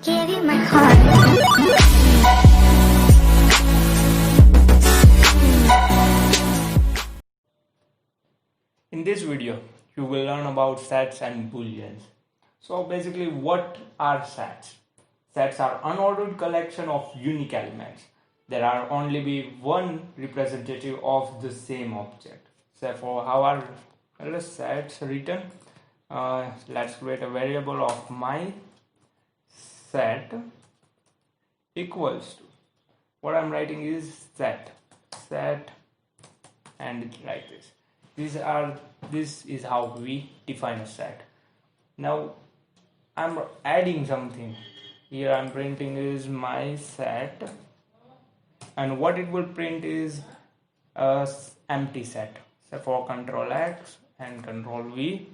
give you my heart. In this video, you will learn about sets and booleans. So basically, what are sets? Sets are unordered collection of unique elements. There are only be one representative of the same object. Therefore, how are sets written? Let's create a variable of my set equals to, what I'm writing is set, and it's like this. This is how we define a set. Now I'm adding something here. I'm printing is my set, and what it will print is a empty set. So for Control X and Control V,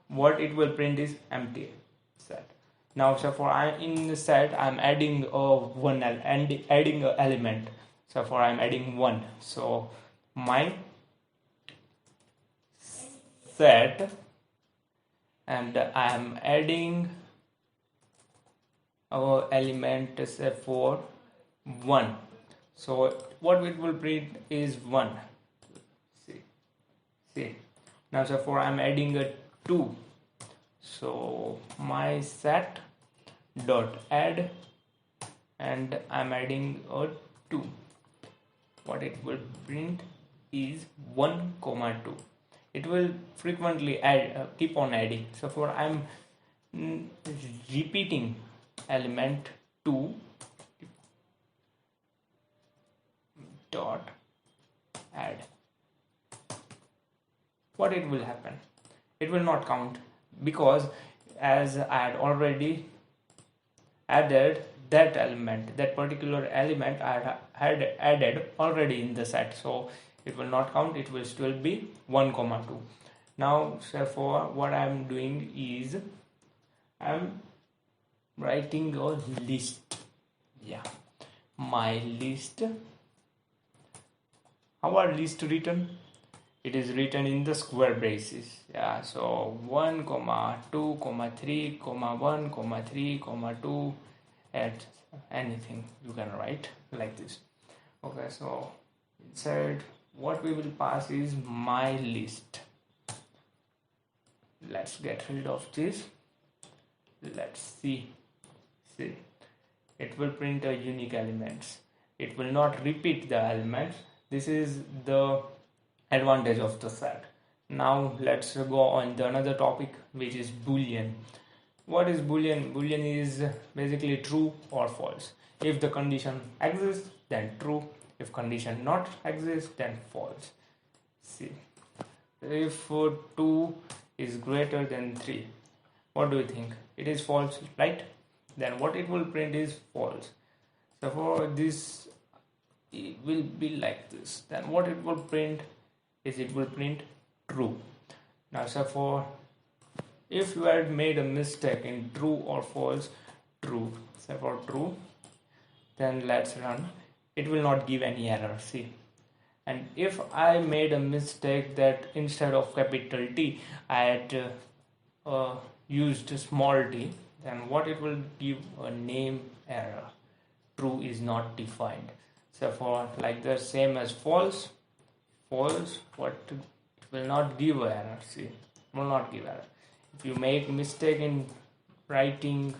what it will print is empty set. Now so for in the set I'm adding adding a element. So for I'm adding 1. So my set, and I am adding our element say for 1. So what it will print is 1. See. Now so for I'm adding a 2. So my set dot add, and I'm adding a 2. What it will print is 1, 2. It will frequently add, keep on adding. So for I'm repeating element 2 dot add. What it will happen? It will not count, because as I had already added that element, that particular element I had added already in the set, so it will not count. It will still be 1, 2. Now therefore what I am doing is I'm writing a list. My list. How are list written? It is written in the square braces. So 1, 2, 3, 1, 3, 2, and anything you can write like this. Okay, so inside what we will pass is my list. Let's get rid of this. Let's see. It will print a unique elements. It will not repeat the elements. This is the advantage of the set. Now let's go on to another topic, which is boolean. What is boolean? Boolean is basically true or false. If the condition exists, then true. If condition not exists, then false. See, if 2 is greater than 3, what do you think? It is false, right? Then what it will print is false. So for this, it will be like this. Then what it will print is, it will print true. Now so for, if you had made a mistake in true or false, true. So for true, then let's run. It will not give any error. See, and if I made a mistake that instead of capital T I had used small t, then what it will give? A name error. True is not defined. So for like the same as false, what it will not give error. See, it will not give error. If you make mistake in writing,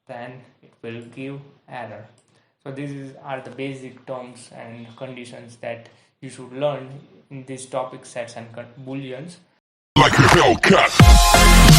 then it will give error. So these are the basic terms and conditions that you should learn in this topic, sets and booleans. Like a Hellcat.